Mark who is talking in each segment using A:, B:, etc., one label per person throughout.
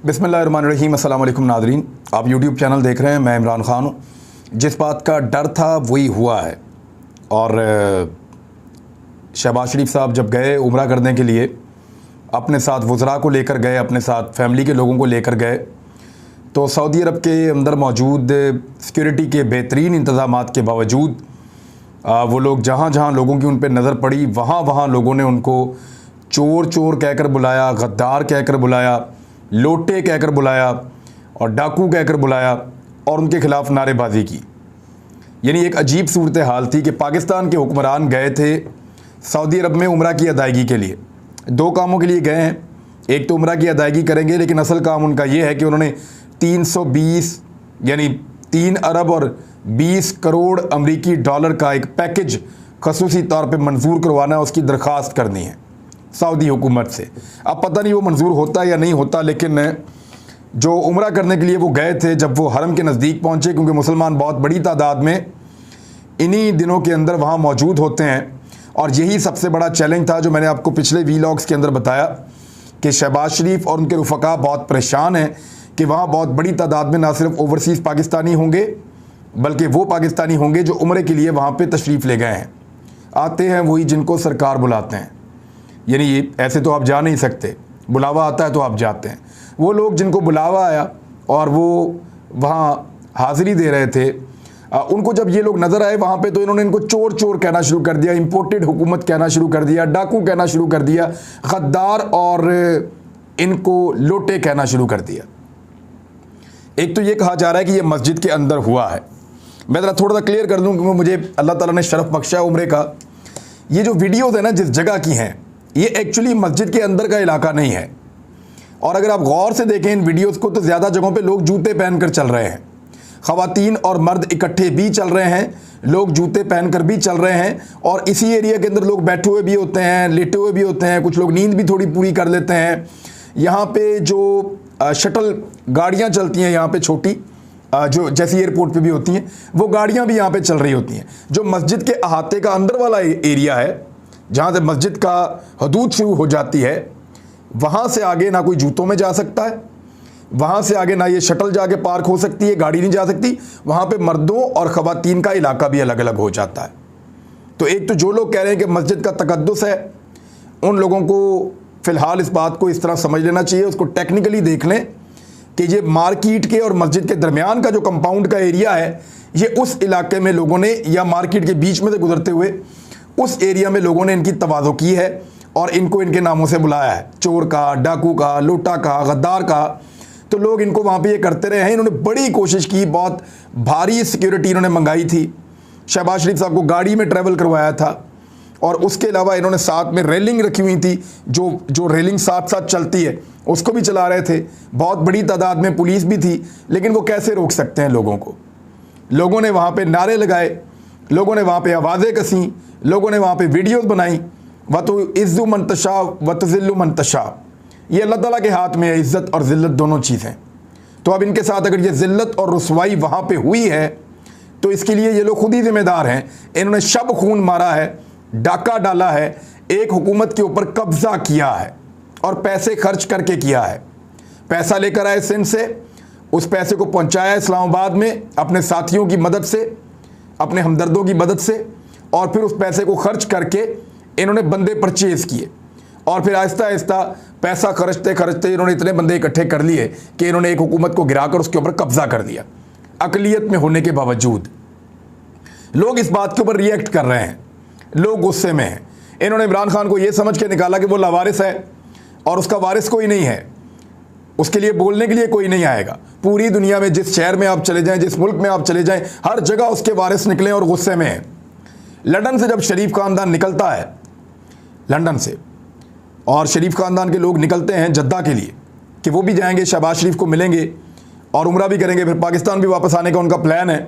A: बिस्मिल्लाहिर्रहमानिर्रहीम। अस्सलाम वालेकुम नाज़रीन, आप यूट्यूब चैनल देख रहे हैं। मैं इमरान ख़ान हूँ। जिस बात का डर था वही हुआ है। और शहबाज शरीफ साहब जब गए उम्रा करने के लिए, अपने साथ वज़रा को लेकर गए, अपने साथ फैमिली के लोगों को लेकर गए, तो सऊदी अरब के अंदर मौजूद सिक्योरिटी के बेहतरीन इंतज़ामात के बावजूद वो लोग जहाँ जहाँ लोगों की उन पर नज़र पड़ी वहाँ वहाँ लोगों ने उनको चोर चोर कहकर बुलाया, गद्दार कहकर बुलाया, लोटे कहकर बुलाया और डाकू कहकर बुलाया और उनके ख़िलाफ़ नारेबाजी की। यानी एक अजीब सूरत हाल थी कि पाकिस्तान के हुक्मरान गए थे सऊदी अरब में उम्रा की अदायगी के लिए। दो कामों के लिए गए हैं। एक तो उम्रा की अदायगी करेंगे, लेकिन असल काम उनका ये है कि उन्होंने 320 यानी 3 अरब और 20 करोड़ अमरीकी डॉलर का एक पैकेज खसूसी तौर पे मंजूर करवाना है, उसकी दरख्वास्त करनी है सऊदी हुकूमत से। अब पता नहीं वो मंजूर होता या नहीं होता, लेकिन जो उम्रा करने के लिए वो गए थे, जब वो हरम के नज़दीक पहुँचे, क्योंकि मुसलमान बहुत बड़ी तादाद में इन्हीं दिनों के अंदर वहाँ मौजूद होते हैं, और यही सबसे बड़ा चैलेंज था जो मैंने आपको पिछले वीलॉग्स के अंदर बताया कि शहबाज शरीफ और उनके रुफ़का बहुत परेशान हैं कि वहाँ बहुत बड़ी तादाद में ना सिर्फ ओवरसीज़ पाकिस्तानी होंगे, बल्कि वो पाकिस्तानी होंगे जो उम्रे के लिए वहाँ पे तशरीफ़ ले गए हैं। आते हैं वही जिनको सरकार बुलाते हैं, यानी ये ऐसे तो आप जा नहीं सकते, बुलावा आता है तो आप जाते हैं। वो लोग जिनको बुलावा आया और वो वहाँ हाज़िरी दे रहे थे, उनको जब ये लोग नज़र आए वहाँ पे, तो इन्होंने इनको चोर चोर कहना शुरू कर दिया, इम्पोर्टेड हुकूमत कहना शुरू कर दिया, डाकू कहना शुरू कर दिया, गद्दार और इनको लोटे कहना शुरू कर दिया। एक तो ये कहा जा रहा है कि ये मस्जिद के अंदर हुआ है। मैं ज़रा थोड़ा सा क्लियर कर दूँ, क्योंकि मुझे अल्लाह ताला ने शरफ़ बख्शा है उम्रे का। ये जो वीडियोज़ है ना जिस जगह की हैं, ये एक्चुअली मस्जिद के अंदर का इलाका नहीं है। और अगर आप गौर से देखें इन वीडियोज़ को, तो ज़्यादा जगहों पे लोग जूते पहनकर चल रहे हैं, ख़वातीन और मर्द इकट्ठे भी चल रहे हैं, लोग जूते पहनकर भी चल रहे हैं, और इसी एरिया के अंदर लोग बैठे हुए भी होते हैं, लेटे हुए भी होते हैं, कुछ लोग नींद भी थोड़ी पूरी कर लेते हैं। यहाँ पे जो शटल गाड़ियाँ चलती हैं यहाँ पे छोटी, जो जैसी एयरपोर्ट पे भी होती हैं, वो गाड़ियाँ भी यहाँ पे चल रही होती हैं। जो मस्जिद के अहाते का अंदर वाला एरिया है, जहाँ से मस्जिद का हदूद शुरू हो जाती है, वहाँ से आगे ना कोई जूतों में जा सकता है, वहाँ से आगे ना ये शटल जाके पार्क हो सकती है, गाड़ी नहीं जा सकती। वहाँ पे मर्दों और ख़वातीन का इलाका भी अलग अलग हो जाता है। तो एक तो जो लोग कह रहे हैं कि मस्जिद का तकद्दुस है, उन लोगों को फ़िलहाल इस बात को इस तरह समझ लेना चाहिए, उसको टेक्निकली देख लें कि ये मार्केट के और मस्जिद के दरमियान का जो कंपाउंड का एरिया है, ये उस इलाके में लोगों ने, या मार्केट के बीच में से गुजरते हुए उस एरिया में लोगों ने इनकी तवाज़ो की है और इनको इनके नामों से बुलाया है, चोर का, डाकू का, लोटा का, गद्दार का। तो लोग इनको वहाँ पे ये करते रहे हैं। इन्होंने बड़ी कोशिश की, बहुत भारी सिक्योरिटी इन्होंने मंगाई थी, शहबाज शरीफ साहब को गाड़ी में ट्रैवल करवाया था, और उसके अलावा इन्होंने साथ में रेलिंग रखी हुई थी, जो रेलिंग साथ साथ चलती है उसको भी चला रहे थे। बहुत बड़ी तादाद में पुलिस भी थी, लेकिन वो कैसे रोक सकते हैं लोगों को। लोगों ने वहाँ पे नारे लगाए, लोगों ने वहाँ पे आवाज़ें कसी, लोगों ने वहाँ पे वीडियोज़ बनाई। व तो इज़्ज़ु मन तशा व तुज़िल्लु मन तशा, ये अल्लाह ताला के हाथ में है, इज़्ज़त और ज़िल्लत दोनों चीज़ें। तो अब इनके साथ अगर ये ज़िल्लत और रुसवाई वहाँ पे हुई है, तो इसके लिए ये लोग खुद ही ज़िम्मेदार हैं। इन्होंने शब खून मारा है, डाका डाला है, एक हुकूमत के ऊपर कब्ज़ा किया है, और पैसे खर्च करके किया है। पैसा लेकर आए सिंध से, उस पैसे को पहुँचाया इस्लामाबाद में अपने साथियों की मदद से, अपने हमदर्दों की मदद से, और फिर उस पैसे को खर्च करके इन्होंने बंदे परचेज़ किए, और फिर आहिस्ता आहिस्ता पैसा खर्चते खर्चते इन्होंने इतने बंदे इकट्ठे कर लिए कि इन्होंने एक हुकूमत को गिराकर उसके ऊपर कब्ज़ा कर दिया। अक़लियत में होने के बावजूद लोग इस बात के ऊपर रिएक्ट कर रहे हैं, लोग गुस्से में हैं। इन्होंने इमरान खान को ये समझ के निकाला कि वो लावारिस है और उसका वारिस कोई नहीं है, उसके लिए बोलने के लिए कोई नहीं आएगा। पूरी दुनिया में जिस शहर में आप चले जाएं, जिस मुल्क में आप चले जाएं, हर जगह उसके वारिस निकले और गुस्से में हैं। लंदन से जब शरीफ ख़ानदान निकलता है, लंदन से, और शरीफ ख़ानदान के लोग निकलते हैं जद्दा के लिए कि वो भी जाएंगे, शहबाज शरीफ को मिलेंगे और उम्रा भी करेंगे, फिर पाकिस्तान भी वापस आने का उनका प्लान है।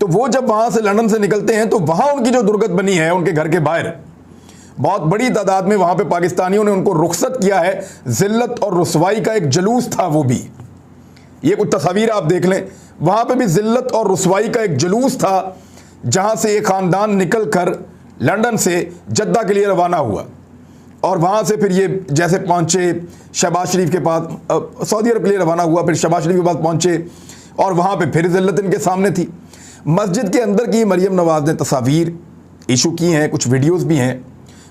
A: तो वो जब वहाँ से लंदन से निकलते हैं, तो वहाँ उनकी जो दुर्गत बनी है, उनके घर के बाहर बहुत बड़ी तादाद में वहाँ पे पाकिस्तानियों ने उनको रुखसत किया है। ज़िल्लत और रुसवाई का एक जुलूस था वो भी, ये कुछ तस्वीर आप देख लें, वहाँ पे भी ज़िल्लत और रुसवाई का एक जुलूस था, जहाँ से एक ख़ानदान निकल कर लंदन से जद्दा के लिए रवाना हुआ। और वहाँ से फिर ये जैसे पहुँचे शहबाज शरीफ के पास, सऊदी अरब के लिए रवाना हुआ, फिर शहबाज शरीफ के पास पहुँचे और वहाँ पे फिर ज़िल्लत इनके सामने थी। मस्जिद के अंदर की मरियम नवाज़ ने तस्वीर इशू की हैं, कुछ वीडियोस भी हैं।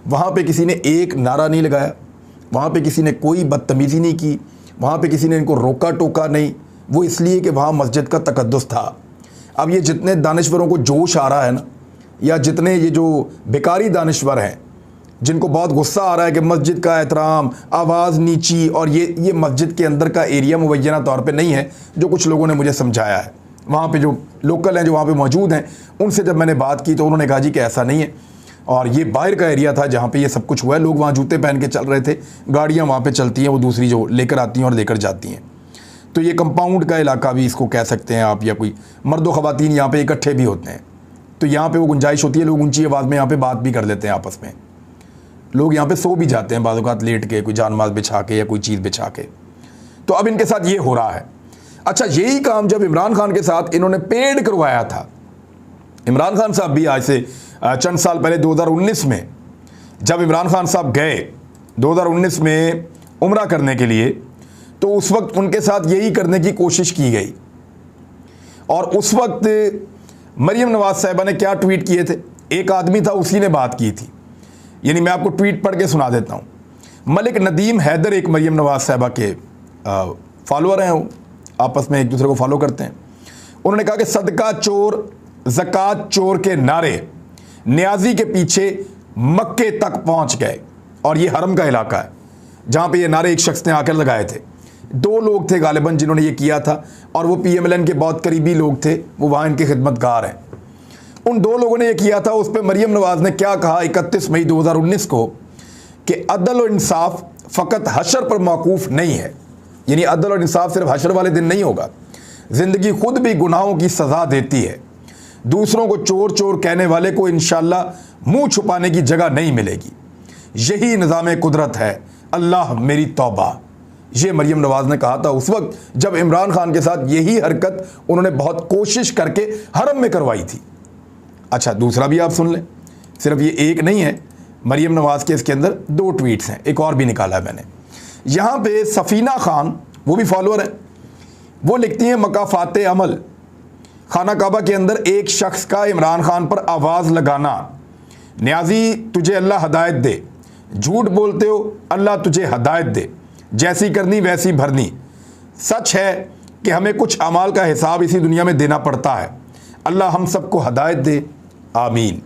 A: वहाँ पे किसी ने एक नारा नहीं लगाया, वहाँ पे किसी ने कोई बदतमीज़ी नहीं की, वहाँ पे किसी ने इनको रोका टोका नहीं। वो इसलिए कि वहाँ मस्जिद का तकद्दुस था। अब ये जितने दानिश्वरों को जोश आ रहा है ना, या जितने ये जो बेकारी दानिश्वर हैं जिनको बहुत गुस्सा आ रहा है कि मस्जिद का एहतराम, आवाज़ नीची, और ये मस्जिद के अंदर का एरिया मुबैना तौर पे नहीं है, जो कुछ लोगों ने मुझे समझाया है। वहाँ पे जो लोकल हैं, जो वहाँ पे मौजूद हैं, उनसे जब मैंने बात की तो उन्होंने कहा जी कि ऐसा नहीं है, और ये बाहर का एरिया था जहाँ पे ये सब कुछ हुआ है। लोग वहाँ जूते पहन के चल रहे थे, गाड़ियाँ वहाँ पे चलती हैं, वो दूसरी जो लेकर आती हैं और लेकर जाती हैं। तो ये कंपाउंड का इलाका भी इसको कह सकते हैं आप, या कोई मर्द व ख़वातीन यहाँ पे इकट्ठे भी होते हैं। तो यहाँ पे वो गुंजाइश होती है, लोग ऊंची आवाज़ में यहाँ पे बात भी कर लेते हैं आपस में। लोग यहाँ पे सो भी जाते हैं बाज़ औक़ात लेट के, कोई जानमाज़ बिछा के या कोई चीज़ बिछा के। तो अब इनके साथ ये हो रहा है। अच्छा, यही काम जब इमरान खान के साथ इन्होंने पेड करवाया था, इमरान खान साहब भी आज से चंद साल पहले 2019 में जब इमरान खान साहब गए 2019 में उम्रा करने के लिए, तो उस वक्त उनके साथ यही करने की कोशिश की गई। और उस वक्त मरियम नवाज साहिबा ने क्या ट्वीट किए थे, एक आदमी था उसी ने बात की थी। यानी मैं आपको ट्वीट पढ़ के सुना देता हूँ। मलिक नदीम हैदर एक मरियम नवाज साहिबा के फॉलोअर हैं, वो आपस में एक दूसरे को फॉलो करते हैं। उन्होंने कहा कि सदका चोर ज़कात चोर के नारे न्याजी के पीछे मक्के तक पहुंच गए। और ये हरम का इलाका है जहां पे ये नारे एक शख्स ने आकर लगाए थे। 2 लोग थे गालिबन जिन्होंने ये किया था, और वो PMLN के बहुत करीबी लोग थे, वो वहाँ इनके खिदमतगार हैं। उन 2 लोगों ने ये किया था। उस पर मरियम नवाज़ ने क्या कहा 31 मई 2019 को कि अदल और इंसाफ फ़कत हशर पर मौकूफ़ नहीं है। यानी अदल और इंसाफ सिर्फ हशर वाले दिन नहीं होगा, ज़िंदगी खुद भी गुनाहों की सज़ा देती है। दूसरों को चोर चोर कहने वाले को इंशाअल्लाह मुंह छुपाने की जगह नहीं मिलेगी। यही निज़ाम कुदरत है, अल्लाह मेरी तौबा। ये मरियम नवाज़ ने कहा था उस वक्त जब इमरान खान के साथ यही हरकत उन्होंने बहुत कोशिश करके हरम में करवाई थी। अच्छा, दूसरा भी आप सुन लें, सिर्फ ये एक नहीं है मरियम नवाज़ के, इसके अंदर 2 ट्वीट्स हैं, एक और भी निकाला है मैंने। यहाँ पे सफ़ीना खान, वो भी फॉलोअर है, वो लिखती हैं मकाफ़ाते अमल, खाना काबा के अंदर एक शख्स का इमरान खान पर आवाज़ लगाना, न्याजी तुझे अल्लाह हदायत दे, झूठ बोलते हो अल्लाह तुझे हदायत दे, जैसी करनी वैसी भरनी। सच है कि हमें कुछ अमाल का हिसाब इसी दुनिया में देना पड़ता है, अल्लाह हम सबको हदायत दे, आमीन।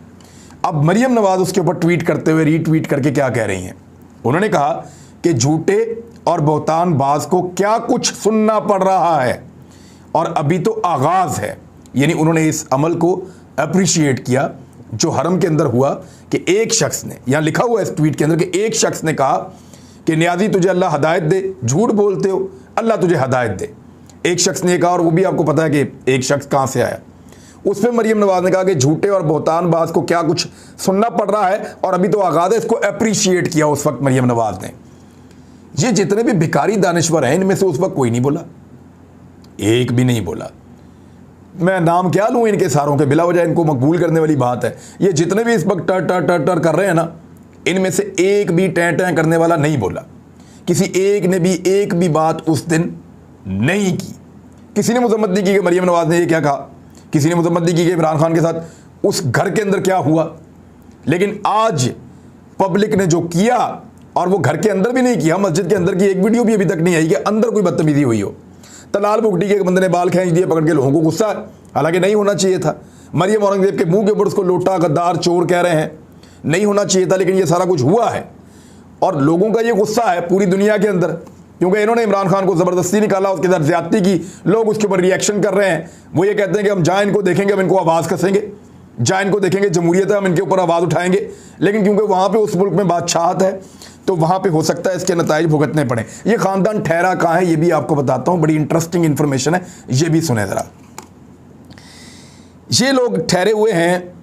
A: अब मरियम नवाज़ उसके ऊपर ट्वीट करते हुए रीट्वीट करके क्या कह रही हैं, उन्होंने कहा कि झूठे और बहुतान बाज को क्या कुछ सुनना पड़ रहा है, और अभी तो आगाज़ है। यानी उन्होंने इस अमल को अप्रिशिएट किया जो हरम के अंदर हुआ, कि एक शख्स ने, यहाँ लिखा हुआ है इस ट्वीट के अंदर कि एक शख्स ने कहा कि न्याजी तुझे अल्लाह हदायत दे, झूठ बोलते हो अल्लाह तुझे हदायत दे। एक शख्स ने कहा, और वो भी आपको पता है कि एक शख्स कहाँ से आया। उस पर मरियम नवाज़ ने कहा कि झूठे और बहुतान बाज को क्या कुछ सुनना पड़ रहा है, और अभी तो आगाज़ है। इसको अप्रिशिएट किया उस वक्त मरियम नवाज़ ने। ये जितने भी भिखारी दानिश्वर हैं, इनमें से उस वक्त कोई नहीं बोला, एक भी नहीं बोला। मैं नाम क्या लूँ इनके सारों के, बिला वजह इनको मकबूल करने वाली बात है। ये जितने भी इस वक्त टर टर टर टर कर रहे हैं ना, इनमें से एक भी टैं टैं करने वाला नहीं बोला। किसी एक ने भी एक भी बात उस दिन नहीं की। किसी ने मजम्मत नहीं की कि मरियम नवाज़ ने ये क्या कहा, किसी ने मजम्मत नहीं की कि इमरान खान के साथ उस घर के अंदर क्या हुआ। लेकिन आज पब्लिक ने जो किया, और वो घर के अंदर भी नहीं किया, मस्जिद के अंदर की एक वीडियो भी अभी तक नहीं आई कि अंदर कोई बदतमीजी हुई हो। तलाल बुगटी के बंदे ने बाल खींच दिए पकड़ के, लोगों को गुस्सा है, हालांकि नहीं होना चाहिए था। मरियम औरंगजेब के मुंह के ऊपर उसको लोटा, गद्दार, चोर कह रहे हैं, नहीं होना चाहिए था, लेकिन ये सारा कुछ हुआ है। और लोगों का ये गुस्सा है पूरी दुनिया के अंदर, क्योंकि इन्होंने इमरान खान को ज़बरदस्ती निकाला, उसके साथ ज़्यादती की, लोग उसके ऊपर रिएक्शन कर रहे हैं। वो ये कहते हैं कि हम जहाँ इनको देखेंगे हम इनको आवाज़ कसेंगे, जहाँ इनको देखेंगे जमहूरियत है हम इनके ऊपर आवाज़ उठाएंगे। लेकिन क्योंकि वहाँ पे उस मुल्क में बादशाहत है, तो वहाँ पे हो सकता है इसके नताइज भुगतने पड़े। ये ख़ानदान ठहरा कहाँ है ये भी आपको बताता हूँ, बड़ी इंटरेस्टिंग इन्फॉर्मेशन है, ये भी सुने ज़रा। ये लोग ठहरे हुए हैं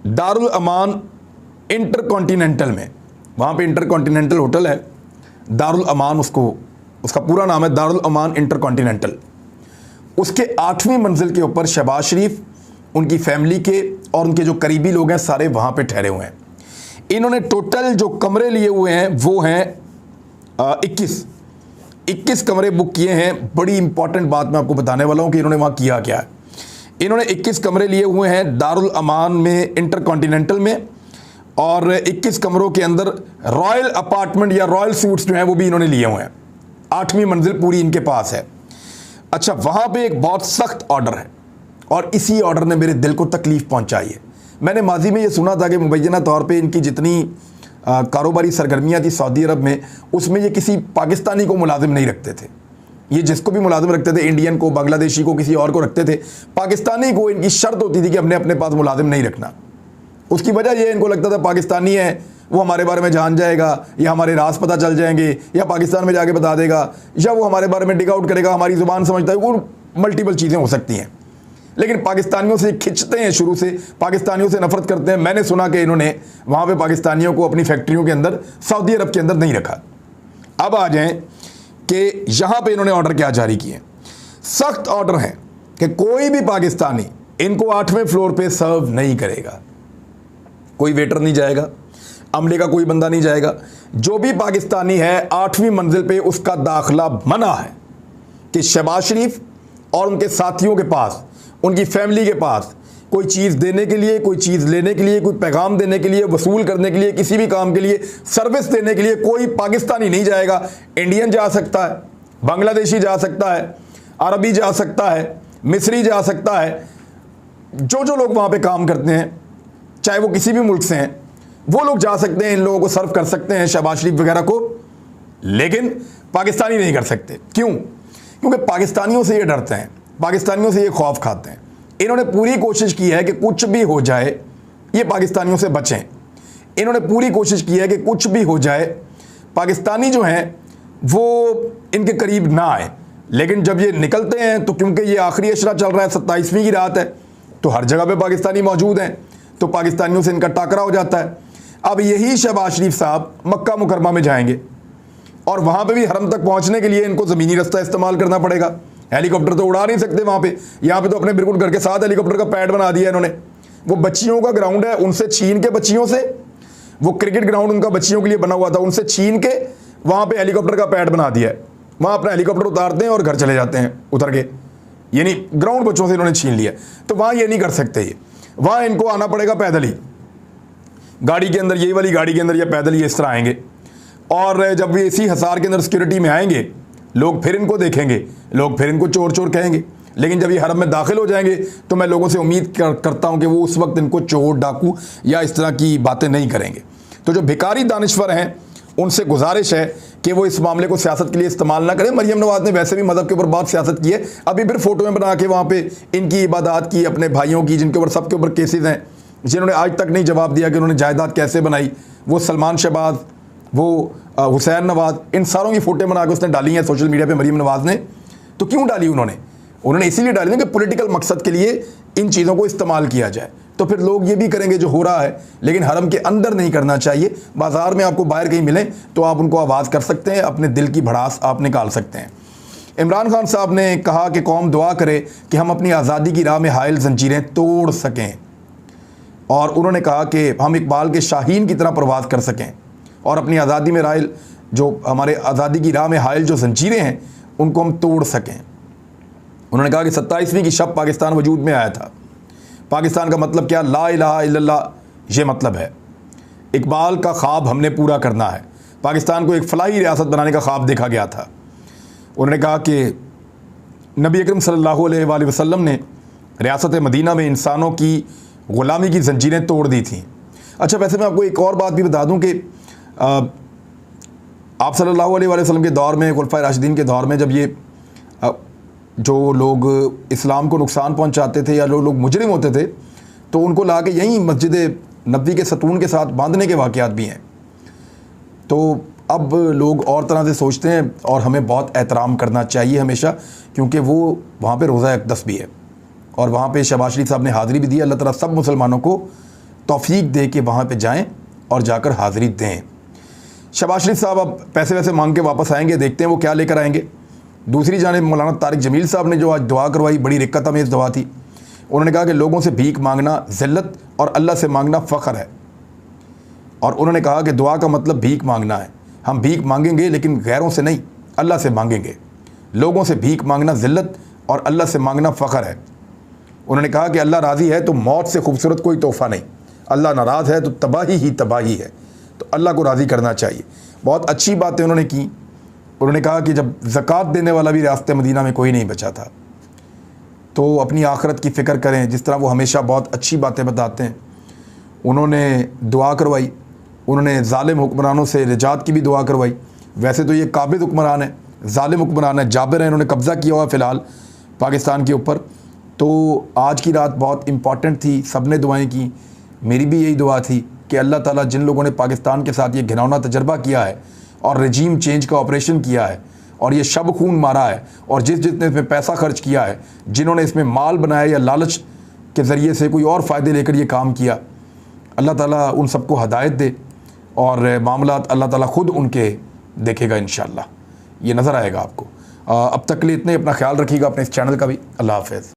A: दारुल अमान इंटरकॉन्टिनेंटल में। वहाँ पे इंटरकॉन्टिनेंटल होटल है, दारुल अमान उसका पूरा नाम है, दारुल अमान इंटरकॉन्टिनेंटल। उसके 8वीं मंजिल के ऊपर शहबाज शरीफ, उनकी फैमिली के और उनके जो करीबी लोग हैं सारे वहाँ पे ठहरे हुए हैं। इन्होंने टोटल जो कमरे लिए हुए हैं वो हैं 21 कमरे बुक किए हैं। बड़ी इंपॉर्टेंट बात मैं आपको बताने वाला हूं कि इन्होंने वहां किया क्या है। इन्होंने 21 कमरे लिए हुए हैं दारुल अमान में, इंटरकॉन्टिनेंटल में, और 21 कमरों के अंदर रॉयल अपार्टमेंट या रॉयल सूट्स जो हैं वो भी इन्होंने लिए हुए हैं। 8वीं मंजिल पूरी इनके पास है। अच्छा, वहां पे एक बहुत सख्त ऑर्डर है और इसी ऑर्डर ने मेरे दिल को तकलीफ पहुंचाई है। मैंने माजी में ये सुना था कि मुबैना तौर पे इनकी जितनी कारोबारी सरगर्मियाँ थी सऊदी अरब में, उसमें ये किसी पाकिस्तानी को मुलाजिम नहीं रखते थे। ये जिसको भी मुलाजिम रखते थे, इंडियन को, बांग्लादेशी को, किसी और को रखते थे। पाकिस्तानी को इनकी शर्त होती थी कि अपने अपने पास मुलाजिम नहीं रखना। उसकी वजह ये, इनको लगता था पाकिस्तानी है वो हमारे बारे में जान जाएगा, या हमारे राज पता चल जाएंगे, या पाकिस्तान में जाके बता देगा, या वो हमारे बारे में डिग आउट करेगा, हमारी ज़ुबान समझता है। वो मल्टीपल चीज़ें हो सकती हैं, लेकिन पाकिस्तानियों से खिंचते हैं, शुरू से पाकिस्तानियों से नफरत करते हैं। मैंने सुना कि इन्होंने वहाँ पे पाकिस्तानियों को अपनी फैक्ट्रियों के अंदर सऊदी अरब के अंदर नहीं रखा। अब आ जाएं कि यहाँ पे इन्होंने ऑर्डर क्या जारी किए। सख्त ऑर्डर है कि कोई भी पाकिस्तानी इनको 8वें फ्लोर पे सर्व नहीं करेगा। कोई वेटर नहीं जाएगा, अमले का कोई बंदा नहीं जाएगा। जो भी पाकिस्तानी है 8वीं मंजिल पे उसका दाखिला मना है। कि शहबाज शरीफ और उनके साथियों के पास, उनकी फैमिली के पास कोई चीज़ देने के लिए, कोई चीज़ लेने के लिए, कोई पैगाम देने के लिए, वसूल करने के लिए, किसी भी काम के लिए, सर्विस देने के लिए कोई पाकिस्तानी नहीं जाएगा। इंडियन जा सकता है, बांग्लादेशी जा सकता है, अरबी जा सकता है, मिस्री जा सकता है। जो जो लोग वहाँ पे काम करते हैं, चाहे वो किसी भी मुल्क से हैं, वो लोग जा सकते हैं, इन लोगों को सर्व कर सकते हैं, शहबाज शरीफ वगैरह को। लेकिन पाकिस्तानी नहीं कर सकते। क्यों? क्योंकि पाकिस्तानियों से ये डरते हैं, पाकिस्तानियों से ये खौफ खाते हैं। इन्होंने पूरी कोशिश की है कि कुछ भी हो जाए ये पाकिस्तानियों से बचें। इन्होंने पूरी कोशिश की है कि कुछ भी हो जाए पाकिस्तानी जो हैं वो इनके करीब ना आए। लेकिन जब ये निकलते हैं तो क्योंकि ये आखिरी अशरा चल रहा है, 27वीं की रात है, तो हर जगह पे पाकिस्तानी मौजूद हैं, तो पाकिस्तानियों से इनका टाकरा हो जाता है। अब यही शहबाज शरीफ साहब मक्का मुकरमा में जाएंगे और वहाँ पे भी हरम तक पहुँचने के लिए इनको ज़मीनी रास्ता इस्तेमाल करना पड़ेगा। हेलीकॉप्टर तो उड़ा नहीं सकते वहाँ पे। यहाँ पे तो अपने बिल्कुल घर के साथ हेलीकॉप्टर का पैड बना दिया इन्होंने। वो बच्चियों का ग्राउंड है, उनसे छीन के बच्चियों से, वो क्रिकेट ग्राउंड उनका बच्चियों के लिए बना हुआ था, उनसे छीन के वहाँ पे हेलीकॉप्टर का पैड बना दिया है। वहाँ अपना हेलीकॉप्टर उतारते हैं और घर चले जाते हैं उतर के, यानी ग्राउंड बच्चों से इन्होंने छीन लिया। तो वहाँ ये नहीं कर सकते, ये वहाँ इनको आना पड़ेगा पैदल ही, गाड़ी के अंदर, यही वाली गाड़ी के अंदर, या पैदल ही इस तरह आएंगे। और जब ये इसी हिसार के अंदर सिक्योरिटी में आएंगे, लोग फिर इनको देखेंगे, लोग फिर इनको चोर चोर कहेंगे। लेकिन जब ये हरम में दाखिल हो जाएंगे तो मैं लोगों से उम्मीद करता हूं कि वो उस वक्त इनको चोर, डाकू या इस तरह की बातें नहीं करेंगे। तो जो भिखारी दानिश्वर हैं उनसे गुजारिश है कि वो इस मामले को सियासत के लिए इस्तेमाल ना करें। मरियम नवाज़ ने वैसे भी मज़हब के ऊपर बहुत सियासत की है, अभी फिर फोटो में बना के वहाँ पे इनकी इबादत की, अपने भाइयों की, जिनके ऊपर सबके ऊपर केसेस हैं, जिन्होंने आज तक नहीं जवाब दिया कि उन्होंने जायदाद कैसे बनाई। वो सलमान शहबाज, वो हुसैन नवाज, इन सारों की फ़ोटो बना के उसने डाली हैं सोशल मीडिया पे मरीम नवाज़ ने। तो क्यों डाली उन्होंने इसीलिए डाली ना कि पॉलिटिकल मकसद के लिए इन चीज़ों को इस्तेमाल किया जाए। तो फिर लोग ये भी करेंगे जो हो रहा है, लेकिन हरम के अंदर नहीं करना चाहिए। बाज़ार में आपको बाहर कहीं मिलें तो आप उनको आवाज़ कर सकते हैं, अपने दिल की भड़ास आप निकाल सकते हैं। इमरान खान साहब ने कहा कि कौम दुआ करे कि हम अपनी आज़ादी की राह में हायल जंजीरें तोड़ सकें, और उन्होंने कहा कि हम इकबाल के शाहीन की तरह परवाज़ कर सकें और अपनी आज़ादी में रायल, जो हमारे आज़ादी की राह में हायल जो जंजीरें हैं उनको हम तोड़ सकें। उन्होंने कहा कि 27वीं की शब पाकिस्तान वजूद में आया था। पाकिस्तान का मतलब क्या? ला इलाहा इल्लल्लाह, ये मतलब है। इकबाल का ख्वाब हमने पूरा करना है। पाकिस्तान को एक फलाही रियासत बनाने का ख्वाब देखा गया था। उन्होंने कहा कि नबी अकरम सल्लल्लाहु अलैहि वसल्लम ने रियासत मदीना में इंसानों की ग़ुलामी की जंजीरें तोड़ दी थीं। अच्छा, वैसे मैं आपको एक और बात भी बता दूं कि आप सल्लल्लाहु अलैहि वसल्लम के दौर में, खुलफाए राशिदीन के दौर में, जब ये जो लोग इस्लाम को नुकसान पहुंचाते थे या लोग मुजरिम होते थे, तो उनको ला के यहीं मस्जिद नबवी के सतून के साथ बांधने के वाक़यात भी हैं। तो अब लोग और तरह से सोचते हैं और हमें बहुत एहतराम करना चाहिए हमेशा, क्योंकि वो वहाँ पे रोज़ा अक़दस भी है और वहाँ पे शहबाज शरीफ साहब ने हाज़िरी भी दी। अल्लाह ताला सब मुसलमानों को तौफ़ीक दे के वहाँ पे जाएं और जाकर हाज़िरी दें। शहबाज शरीफ साहब अब पैसे वैसे मांग के वापस आएंगे, देखते हैं वो क्या लेकर आएंगे। दूसरी जानिब मौलाना तारिक जमील साहब ने जो आज दुआ करवाई, बड़ी रिक्कत में इस दुआ थी। उन्होंने कहा कि लोगों से भीख मांगना ज़िल्लत और अल्लाह से मांगना फ़ख्र है, और उन्होंने कहा कि दुआ का मतलब भीख मांगना है। हम भीख मांगेंगे लेकिन गैरों से नहीं, अल्लाह से मांगेंगे। लोगों से भीख मांगना ज़िल्लत और अल्लाह से मांगना फ़ख्र है। उन्होंने कहा कि अल्लाह राज़ी है तो मौत से खूबसूरत कोई तोहफ़ा नहीं, अल्लाह नाराज़ है तो तबाही ही तबाही है। तो अल्लाह को राज़ी करना चाहिए। बहुत अच्छी बातें उन्होंने की। उन्होंने कहा कि जब ज़कात देने वाला भी रास्ते मदीना में कोई नहीं बचा था, तो अपनी आखिरत की फ़िक्र करें, जिस तरह वो हमेशा बहुत अच्छी बातें बताते हैं। उन्होंने दुआ करवाई, उन्होंने ज़ालिम हुक्मरानों से निजात की भी दुआ करवाई। वैसे तो ये काबिज़ हुक्मरान है, ज़ालिम हुक्मरान है, जाबिर हैं, इन्होंने कब्ज़ा किया हुआ फ़िलहाल पाकिस्तान के ऊपर। तो आज की रात बहुत इम्पॉर्टेंट थी, सब ने दुआएँ की, मेरी भी यही दुआ थी कि अल्लाह ताला जिन लोगों ने पाकिस्तान के साथ ये घिनौना तजर्बा किया है और रजीम चेंज का ऑपरेशन किया है और ये शब खून मारा है, और जिसने इसमें पैसा खर्च किया है, जिन्होंने इसमें माल बनाया या लालच के ज़रिए से कोई और फ़ायदे लेकर ये काम किया, अल्लाह ताला उन सबको हदायत दे और मामलात अल्लाह ताला ख़ुद उनके देखेगा इंशाअल्लाह, ये नज़र आएगा आपको। अब तक के लिए इतने, अपना ख्याल रखिएगा, अपने इस चैनल का भी। अल्लाह हाफ़िज़।